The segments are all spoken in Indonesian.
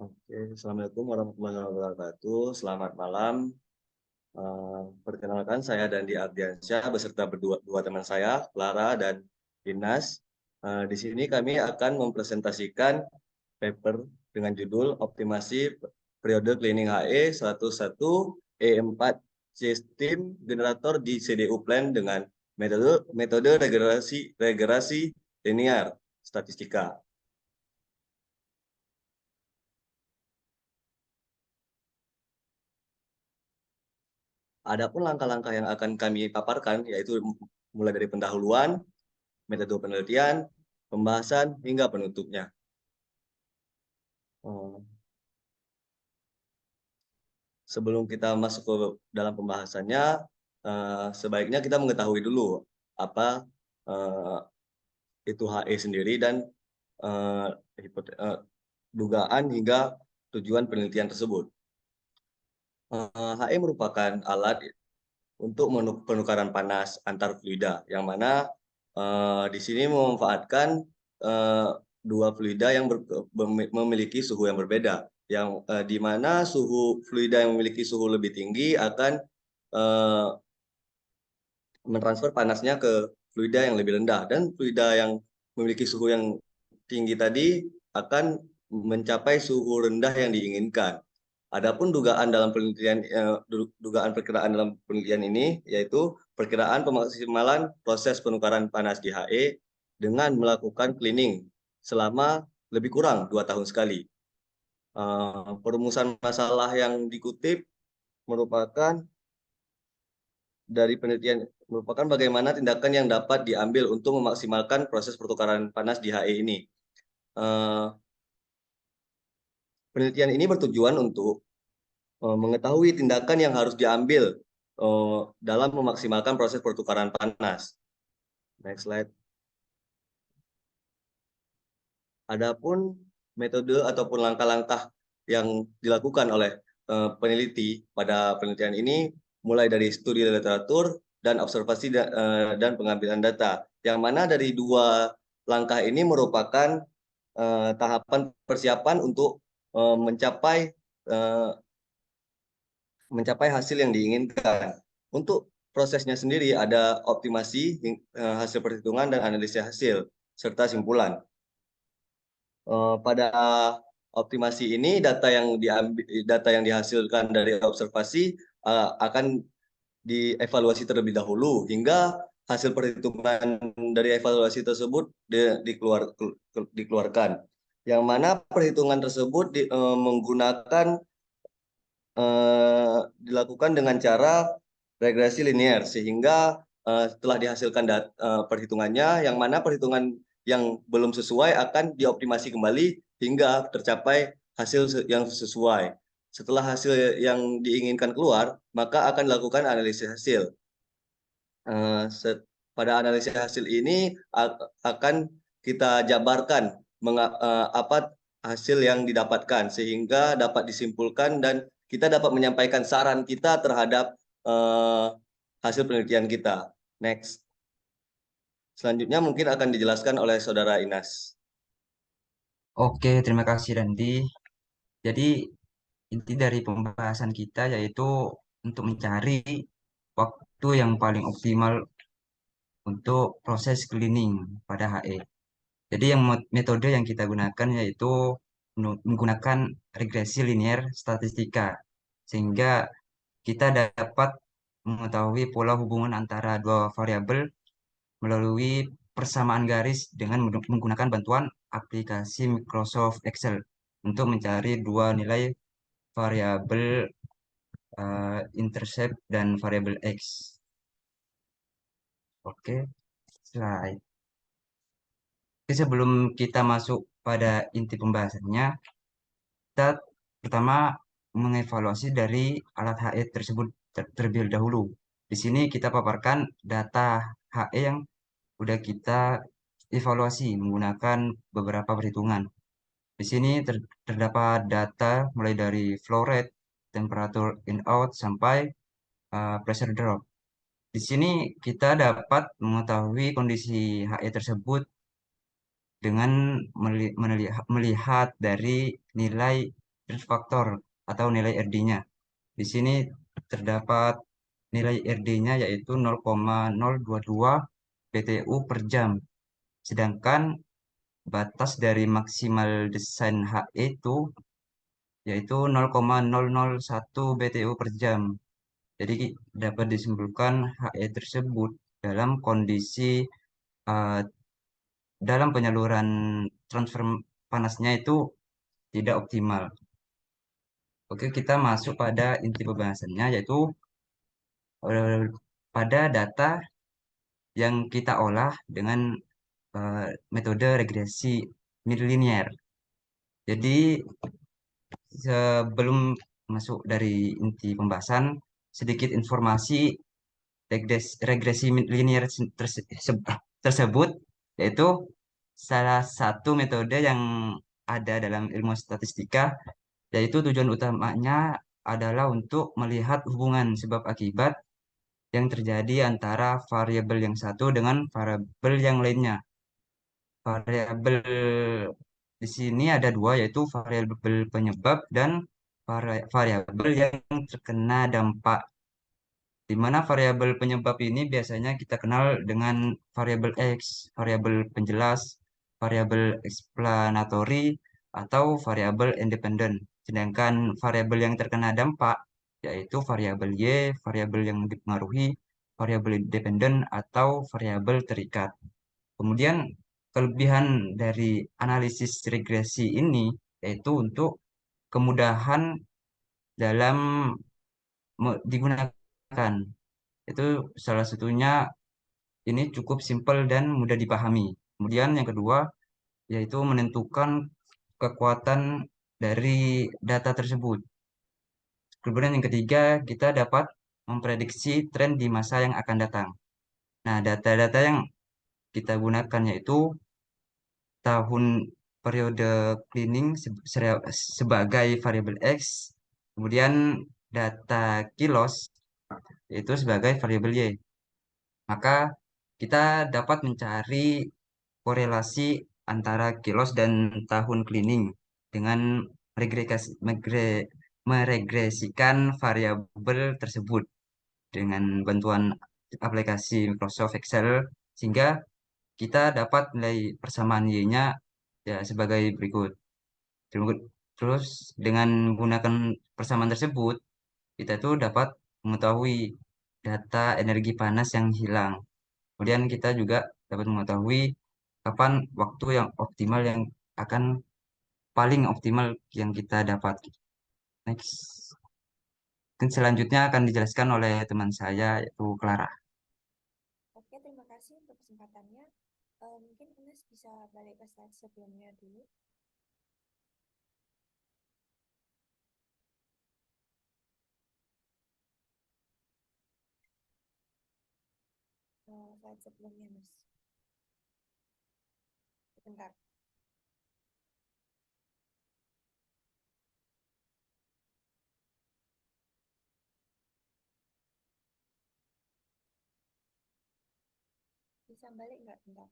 Oke, Assalamualaikum warahmatullahi wabarakatuh. Selamat malam. Perkenalkan saya Dandi Ardiansyah beserta dua teman saya, Clara dan Dinas. Di sini kami akan mempresentasikan paper dengan judul Optimasi Periode Cleaning HE 101 E4 Sistem Generator di CDU Plan dengan metode regresi linear statistika. Adapun langkah-langkah yang akan kami paparkan yaitu mulai dari pendahuluan, metode penelitian, pembahasan, hingga penutupnya. Oh, Sebelum kita masuk ke dalam pembahasannya, sebaiknya kita mengetahui dulu apa eh, itu HE sendiri dan eh, dugaan hingga tujuan penelitian tersebut. HE merupakan alat untuk penukaran panas antar fluida, yang mana di sini memanfaatkan eh, dua fluida yang memiliki suhu yang berbeda, yang di mana suhu fluida yang memiliki suhu lebih tinggi akan eh, mentransfer panasnya ke fluida yang lebih rendah, dan fluida yang memiliki suhu yang tinggi tadi akan mencapai suhu rendah yang diinginkan. Adapun dugaan perkiraan dalam penelitian ini yaitu perkiraan pemaksimalan proses penukaran panas di HE dengan melakukan cleaning selama lebih kurang 2 tahun sekali. Perumusan masalah yang dikutip merupakan dari penelitian merupakan bagaimana tindakan yang dapat diambil untuk memaksimalkan proses pertukaran panas di HE ini. Eh, Penelitian ini bertujuan untuk mengetahui tindakan yang harus diambil dalam memaksimalkan proses pertukaran panas. Next slide. Adapun metode ataupun langkah-langkah yang dilakukan oleh peneliti pada penelitian ini mulai dari studi literatur dan observasi dan pengambilan data. Yang mana dari dua langkah ini merupakan tahapan persiapan untuk mencapai eh, mencapai hasil yang diinginkan. Untuk prosesnya sendiri ada optimasi, hasil perhitungan, dan analisis hasil, serta simpulan. Pada optimasi ini, data yang dihasilkan dari observasi akan dievaluasi terlebih dahulu hingga hasil perhitungan dari evaluasi tersebut dikeluarkan. Yang mana perhitungan tersebut menggunakan dilakukan dengan cara regresi linear, sehingga setelah dihasilkan perhitungannya, yang mana perhitungan yang belum sesuai akan dioptimasi kembali hingga tercapai hasil yang sesuai. Setelah hasil yang diinginkan keluar, maka akan dilakukan analisis hasil. Pada analisis hasil ini akan kita jabarkan apa hasil yang didapatkan, sehingga dapat disimpulkan dan kita dapat menyampaikan saran kita terhadap hasil penelitian kita. Next. Selanjutnya mungkin akan dijelaskan oleh Saudara Inas. Oke, terima kasih Dandi. Jadi inti dari pembahasan kita yaitu untuk mencari waktu yang paling optimal untuk proses cleaning pada HE. Jadi metode yang kita gunakan yaitu menggunakan regresi linear statistika sehingga kita dapat mengetahui pola hubungan antara dua variabel melalui persamaan garis dengan menggunakan bantuan aplikasi Microsoft Excel untuk mencari dua nilai variabel intercept dan variabel X. Oke, slide. Jadi sebelum kita masuk pada inti pembahasannya, kita pertama mengevaluasi dari alat HE tersebut terlebih dahulu. Di sini kita paparkan data HE yang udah kita evaluasi menggunakan beberapa perhitungan. Di sini terdapat data mulai dari flow rate, temperatur in out sampai pressure drop. Di sini kita dapat mengetahui kondisi HE tersebut dengan melihat dari nilai risk factor atau nilai RD-nya. Di sini terdapat nilai RD-nya yaitu 0,022 BTU per jam. Sedangkan batas dari maksimal desain HE itu yaitu 0,001 BTU per jam. Jadi dapat disimpulkan HE tersebut dalam kondisi eh, dalam penyaluran transfer panasnya itu tidak optimal. Oke, kita masuk pada inti pembahasannya yaitu eh, pada data yang kita olah dengan metode regresi nilinier. Jadi sebelum masuk dari inti pembahasan, sedikit informasi regresi linear tersebut, yaitu salah satu metode yang ada dalam ilmu statistika, yaitu tujuan utamanya adalah untuk melihat hubungan sebab akibat yang terjadi antara variabel yang satu dengan variabel yang lainnya. Variabel di sini ada dua, yaitu variabel penyebab dan variabel yang terkena dampak. Di mana variabel penyebab ini biasanya kita kenal dengan variabel X, variabel penjelas, variabel explanatory, atau variabel independen. Sedangkan variabel yang terkena dampak yaitu variabel Y, variabel yang dipengaruhi, variabel independen, atau variabel terikat. Kemudian kelebihan dari analisis regresi ini yaitu untuk kemudahan dalam digunakan. Itu salah satunya ini cukup simpel dan mudah dipahami. Kemudian yang kedua yaitu menentukan kekuatan dari data tersebut. Kemudian yang ketiga kita dapat memprediksi tren di masa yang akan datang. Nah, data-data yang kita gunakan yaitu tahun periode cleaning sebagai variabel X, kemudian data kilos yaitu sebagai variabel Y. Maka kita dapat mencari korelasi antara kilos dan tahun cleaning dengan meregresikan variabel tersebut dengan bantuan aplikasi Microsoft Excel sehingga kita dapat nilai persamaan Y-nya ya sebagai berikut. Terus dengan menggunakan persamaan tersebut kita tuh dapat mengetahui data energi panas yang hilang. Kemudian kita juga dapat mengetahui kapan waktu yang optimal yang akan paling optimal yang kita dapat. Next. Mungkin selanjutnya akan dijelaskan oleh teman saya yaitu Clara. Oke, terima kasih untuk kesempatannya. Mungkin Ines bisa balik ke slide sebelumnya dulu. Slide sebelumnya, Mas. Sebentar. Bisa balik nggak? Bentar.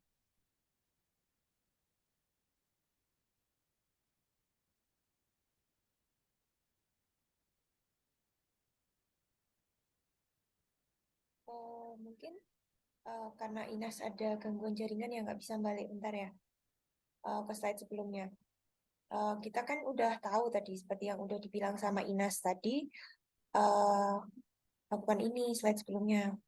Mungkin karena Inas ada gangguan jaringan yang nggak bisa balik. Bentar ya. Ke slide sebelumnya. Kita kan udah tahu tadi, seperti yang udah dibilang sama Inas tadi, bukan ini slide sebelumnya.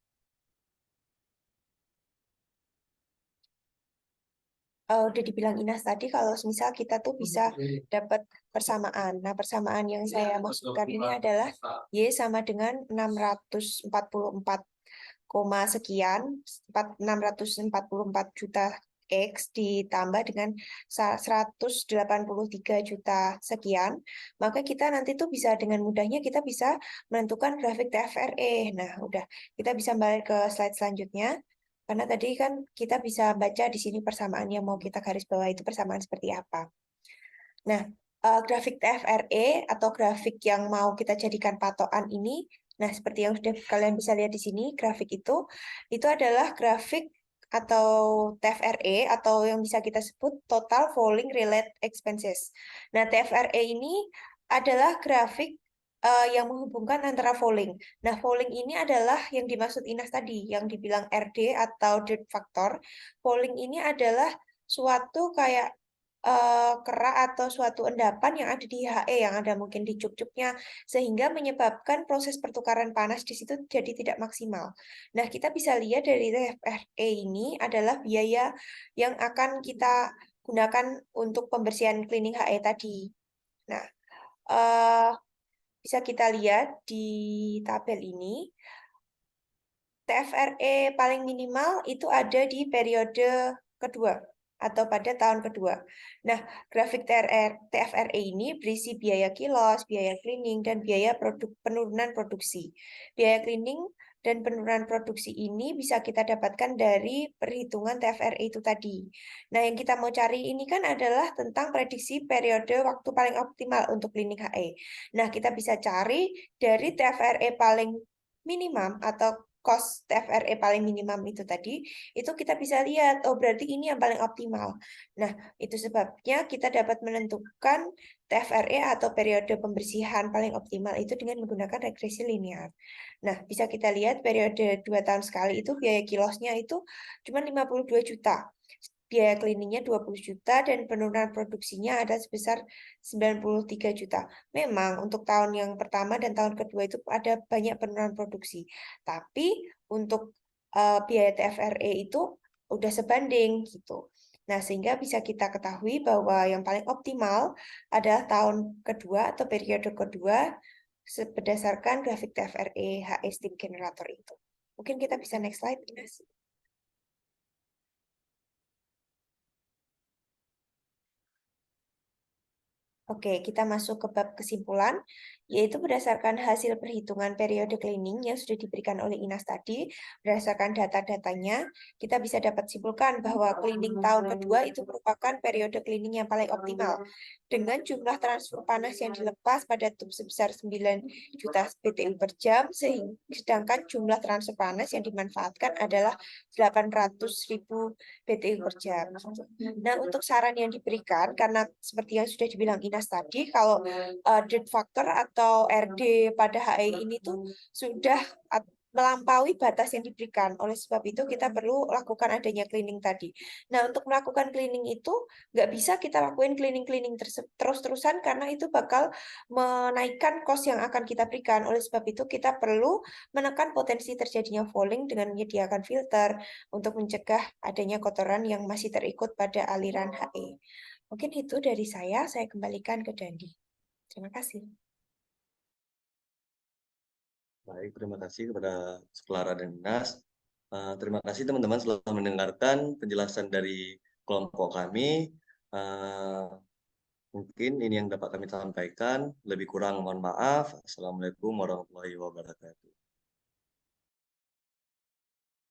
Udah dibilang Inas tadi kalau misal kita tuh bisa dapat persamaan. Nah, persamaan yang saya maksudkan ini adalah Y sama dengan 644, sekian, 644 juta X ditambah dengan 183 juta sekian, maka kita nanti tuh bisa dengan mudahnya kita bisa menentukan grafik TFRE. Nah, udah kita bisa balik ke slide selanjutnya. Karena tadi kan kita bisa baca di sini persamaan yang mau kita garis bawah itu persamaan seperti apa. Nah, grafik TFRE atau grafik yang mau kita jadikan patokan ini, nah seperti yang sudah kalian bisa lihat di sini, grafik itu adalah grafik atau TFRE atau yang bisa kita sebut Total Falling Related Expenses. Nah, TFRE ini adalah grafik yang menghubungkan antara fouling. Nah, fouling ini adalah yang dimaksud Inas tadi, yang dibilang RD atau dirt factor. Fouling ini adalah suatu kayak kerak atau suatu endapan yang ada di HE, yang ada mungkin di cup-cupnya, sehingga menyebabkan proses pertukaran panas di situ jadi tidak maksimal. Nah, kita bisa lihat dari TFRE ini adalah biaya yang akan kita gunakan untuk pembersihan cleaning HE tadi. Nah, eh bisa kita lihat di tabel ini, TFRE paling minimal itu ada di periode kedua atau pada tahun kedua. Nah, grafik TFRE ini berisi biaya kilos, biaya cleaning, dan biaya penurunan produksi. Biaya cleaning dan penurunan produksi ini bisa kita dapatkan dari perhitungan TFRE itu tadi. Nah, yang kita mau cari ini kan adalah tentang prediksi periode waktu paling optimal untuk cleaning HE. Nah, kita bisa cari dari TFRE paling minimum atau cost TFRE paling minimum itu tadi, itu kita bisa lihat, oh berarti ini yang paling optimal. Nah, itu sebabnya kita dapat menentukan TFRE atau periode pembersihan paling optimal itu dengan menggunakan regresi linear. Nah, bisa kita lihat periode 2 tahun sekali itu biaya kilosnya itu cuma 52 juta. Biaya cleaningnya 20 juta dan penurunan produksinya ada sebesar 93 juta. Memang untuk tahun yang pertama dan tahun kedua itu ada banyak penurunan produksi. Tapi untuk biaya TFRE itu udah sebanding gitu. Nah, sehingga bisa kita ketahui bahwa yang paling optimal adalah tahun kedua atau periode kedua berdasarkan grafik TFRE HE Steam Generator itu. Mungkin kita bisa next slide, Ines. Oke, kita masuk ke bab kesimpulan, yaitu berdasarkan hasil perhitungan periode cleaning yang sudah diberikan oleh Inas tadi, berdasarkan data-datanya, kita bisa dapat simpulkan bahwa cleaning tahun kedua itu merupakan periode cleaning yang paling optimal, dengan jumlah transfer panas yang dilepas pada tub sebesar 9 juta BTU per jam, sedangkan jumlah transfer panas yang dimanfaatkan adalah 800.000 BTU per jam. Nah, untuk saran yang diberikan, karena seperti yang sudah dibilang Inas tadi, kalau dirt factor atau RD pada HI ini tuh sudah melampaui batas yang diberikan. Oleh sebab itu, kita perlu lakukan adanya cleaning tadi. Nah, untuk melakukan cleaning itu, nggak bisa kita lakuin cleaning-cleaning terus-terusan, karena itu bakal menaikkan cost yang akan kita berikan. Oleh sebab itu, kita perlu menekan potensi terjadinya fouling dengan menyediakan filter, untuk mencegah adanya kotoran yang masih terikut pada aliran HE. Mungkin itu dari saya kembalikan ke Dandi. Terima kasih. Baik, terima kasih kepada Clara dan Inas. Terima kasih teman-teman sudah mendengarkan penjelasan dari kelompok kami. Mungkin ini yang dapat kami sampaikan. Lebih kurang mohon maaf. Assalamualaikum warahmatullahi wabarakatuh.